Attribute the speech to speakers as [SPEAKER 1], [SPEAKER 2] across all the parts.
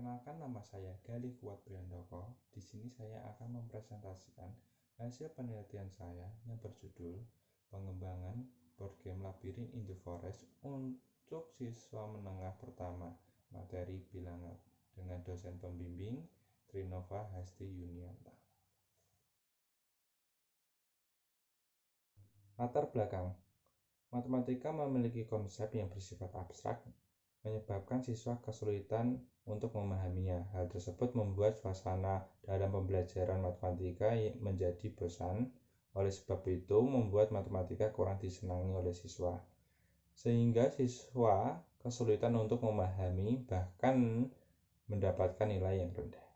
[SPEAKER 1] Perkenalkan, nama saya Galih Kuat Prihandoko. Di sini saya akan mempresentasikan hasil penelitian saya yang berjudul Pengembangan Board Game Labyrinth in the Forest untuk siswa menengah pertama materi bilangan dengan dosen pembimbing Trinova Hasti Yunianta. Latar belakang: matematika memiliki konsep yang bersifat abstrak, menyebabkan siswa kesulitan untuk memahaminya. Hal tersebut membuat suasana dalam pembelajaran matematika menjadi bosan. Oleh sebab itu, membuat matematika kurang disenangi oleh siswa, sehingga siswa kesulitan untuk memahami, bahkan mendapatkan nilai yang rendah.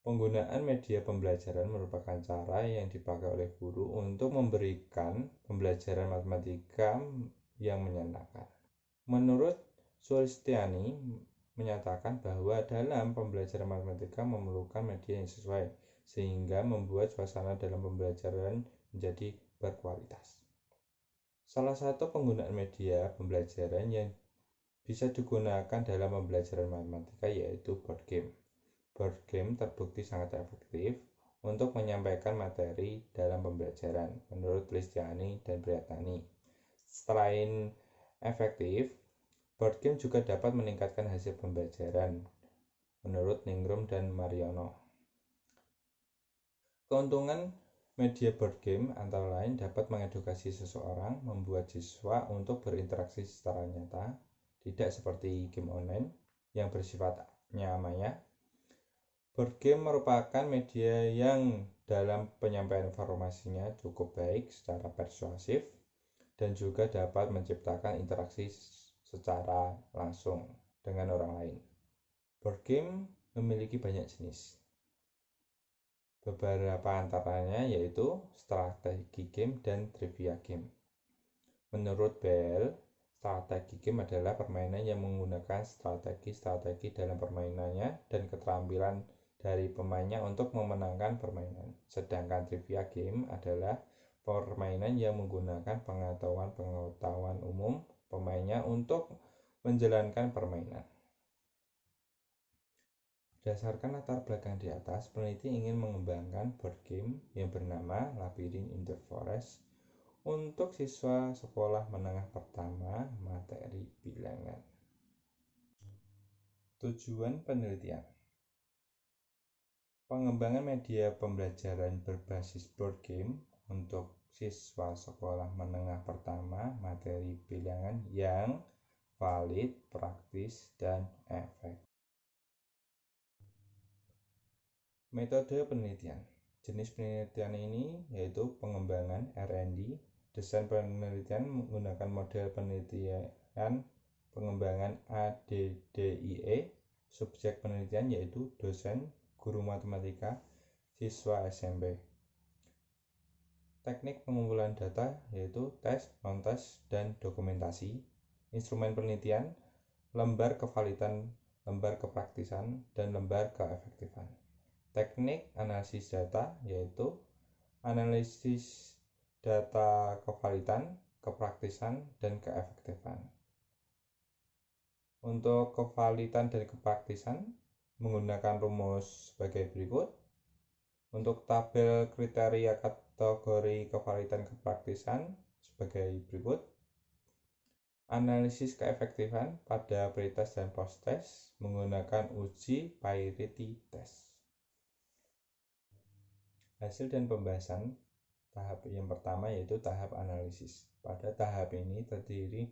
[SPEAKER 1] Penggunaan media pembelajaran merupakan cara yang dipakai oleh guru untuk memberikan pembelajaran matematika yang menyenangkan. Menurut Sulistiani menyatakan bahwa dalam pembelajaran matematika memerlukan media yang sesuai, sehingga membuat suasana dalam pembelajaran menjadi berkualitas. Salah satu penggunaan media pembelajaran yang bisa digunakan dalam pembelajaran matematika yaitu board game. Board game terbukti sangat efektif untuk menyampaikan materi dalam pembelajaran, menurut Listiani dan Briatani. Selain efektif, board game juga dapat meningkatkan hasil pembelajaran, menurut Ningrum dan Mariono. Keuntungan media board game antara lain dapat mengedukasi seseorang, membuat siswa untuk berinteraksi secara nyata, tidak seperti game online yang bersifatnya maya. Board game merupakan media yang dalam penyampaian informasinya cukup baik secara persuasif dan juga dapat menciptakan interaksi secara langsung dengan orang lain. Board game memiliki banyak jenis. Beberapa antaranya yaitu strategi game dan trivia game. Menurut Bell, strategi game adalah permainan yang menggunakan strategi dalam permainannya dan keterampilan dari pemainnya untuk memenangkan permainan. Sedangkan trivia game adalah permainan yang menggunakan pengetahuan umum pemainnya untuk menjalankan permainan. Berdasarkan latar belakang di atas, peneliti ingin mengembangkan board game yang bernama Labyrinth in the Forest untuk siswa sekolah menengah pertama materi bilangan. Tujuan penelitian: pengembangan media pembelajaran berbasis board game untuk siswa sekolah menengah pertama materi bilangan yang valid, praktis, dan efektif. Metode penelitian: jenis penelitian ini yaitu pengembangan R&D. Desain penelitian menggunakan model penelitian pengembangan ADDIE. Subjek penelitian yaitu dosen, guru matematika, siswa SMP. Teknik pengumpulan data yaitu tes, non-tes, dan dokumentasi. Instrumen penelitian: lembar kevalidan, lembar kepraktisan, dan lembar keefektifan. Teknik analisis data yaitu analisis data kevalidan, kepraktisan, dan keefektifan. Untuk kevalidan dan kepraktisan menggunakan rumus sebagai berikut. Untuk tabel kriteria kategori kevalidan kepraktisan sebagai berikut. Analisis keefektifan pada pre-test dan post-test menggunakan uji Pearity test. Hasil dan pembahasan tahap yang pertama yaitu tahap analisis. Pada tahap ini terdiri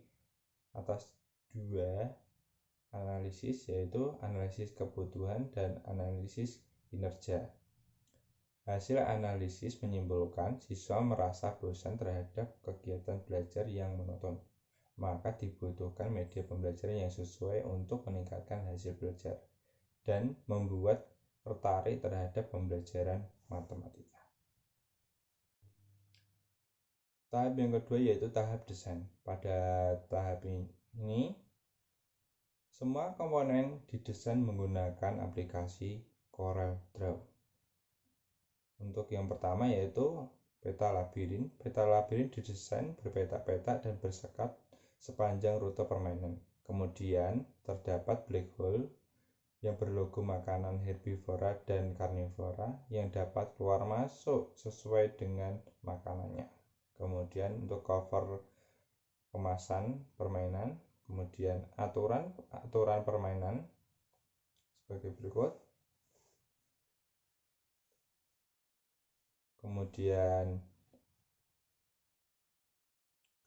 [SPEAKER 1] atas dua analisis, yaitu analisis kebutuhan dan analisis kinerja. Hasil analisis menyimpulkan siswa merasa bosan terhadap kegiatan belajar yang monoton, maka dibutuhkan media pembelajaran yang sesuai untuk meningkatkan hasil belajar dan membuat tertarik terhadap pembelajaran matematika. Tahap yang kedua yaitu tahap desain. Pada tahap ini semua komponen didesain menggunakan aplikasi CorelDRAW. Untuk yang pertama yaitu peta labirin. Peta labirin didesain berpeta-peta dan bersekat sepanjang rute permainan. Kemudian terdapat black hole yang berlogo makanan herbivora dan karnivora yang dapat keluar masuk sesuai dengan makanannya. Kemudian untuk cover kemasan permainan, kemudian aturan permainan sebagai berikut. Kemudian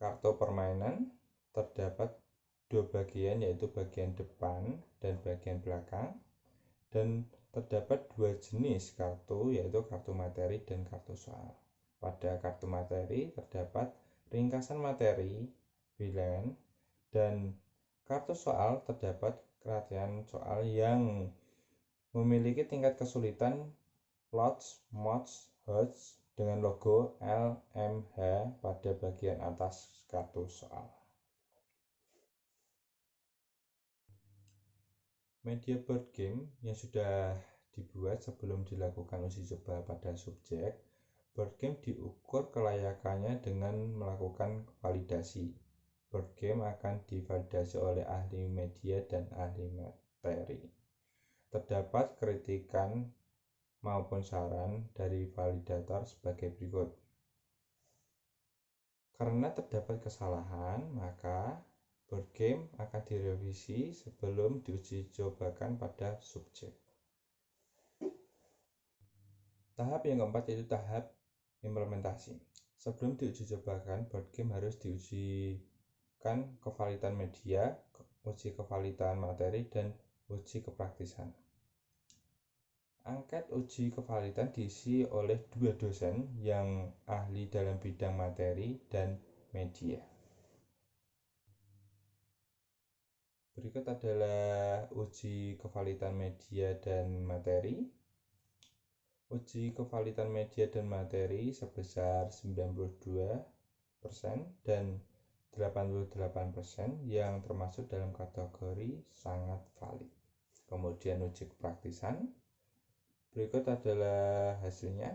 [SPEAKER 1] kartu permainan terdapat dua bagian, yaitu bagian depan dan bagian belakang, dan terdapat dua jenis kartu, yaitu kartu materi dan kartu soal. Pada kartu materi terdapat ringkasan materi, bilangan, dan kartu soal terdapat rangkaian soal yang memiliki tingkat kesulitan lots, mods, HUDs dengan logo LMH pada bagian atas kartu soal. Media board game yang sudah dibuat sebelum dilakukan uji coba pada subjek, board game diukur kelayakannya dengan melakukan validasi. Board game akan divalidasi oleh ahli media dan ahli materi. Terdapat kritikan maupun saran dari validator sebagai berikut. Karena terdapat kesalahan, maka board game akan direvisi sebelum diuji cobakan pada subjek. Tahap yang keempat yaitu tahap implementasi. Sebelum diuji cobakan, board game harus diujikan kevalidan media, uji kevalidan materi, dan uji kepraktisan. Angket uji kevalidan diisi oleh dua dosen yang ahli dalam bidang materi dan media. Berikut adalah uji kevalidan media dan materi. Uji kevalidan media dan materi sebesar 92% dan 88% yang termasuk dalam kategori sangat valid. Kemudian uji kepraktisan. Berikut adalah hasilnya.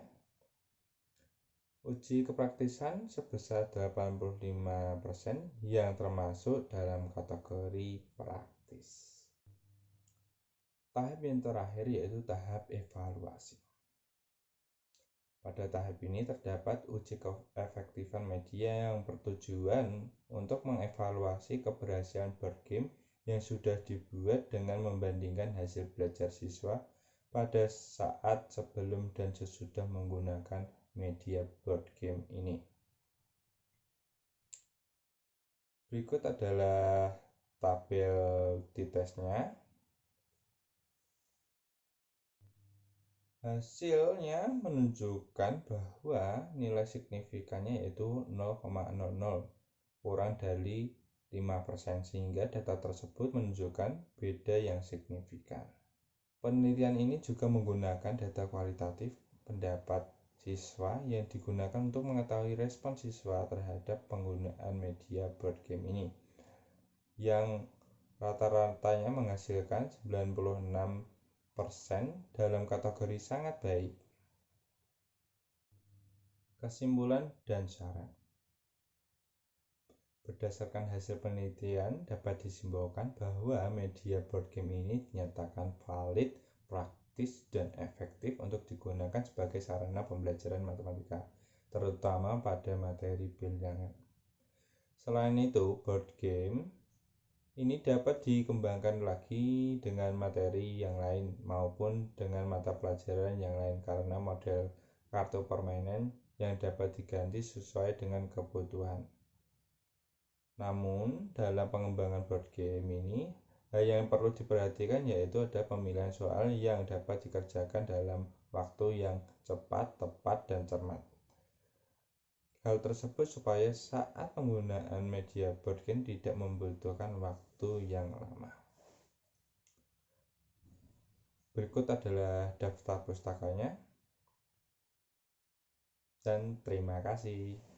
[SPEAKER 1] Uji kepraktisan sebesar 85% yang termasuk dalam kategori praktis. Tahap yang terakhir yaitu tahap evaluasi. Pada tahap ini terdapat uji keefektifan media yang bertujuan untuk mengevaluasi keberhasilan board game yang sudah dibuat dengan membandingkan hasil belajar siswa pada saat sebelum dan sesudah menggunakan media board game ini. Berikut adalah tabel t-testnya. Hasilnya menunjukkan bahwa nilai signifikannya yaitu 0,00 kurang dari 5%, sehingga data tersebut menunjukkan beda yang signifikan. Penelitian ini juga menggunakan data kualitatif pendapat siswa yang digunakan untuk mengetahui respon siswa terhadap penggunaan media board game ini, yang rata-ratanya menghasilkan 96% dalam kategori sangat baik. Kesimpulan dan syarat. Berdasarkan hasil penelitian, dapat disimpulkan bahwa media board game ini dinyatakan valid, praktis, dan efektif untuk digunakan sebagai sarana pembelajaran matematika, terutama pada materi bilangan. Selain itu, board game ini dapat dikembangkan lagi dengan materi yang lain maupun dengan mata pelajaran yang lain karena model kartu permainan yang dapat diganti sesuai dengan kebutuhan. Namun, dalam pengembangan board game ini, hal yang perlu diperhatikan yaitu ada pemilihan soal yang dapat dikerjakan dalam waktu yang cepat, tepat, dan cermat. Hal tersebut supaya saat penggunaan media board game tidak membutuhkan waktu yang lama. Berikut adalah daftar pustakanya. Dan terima kasih.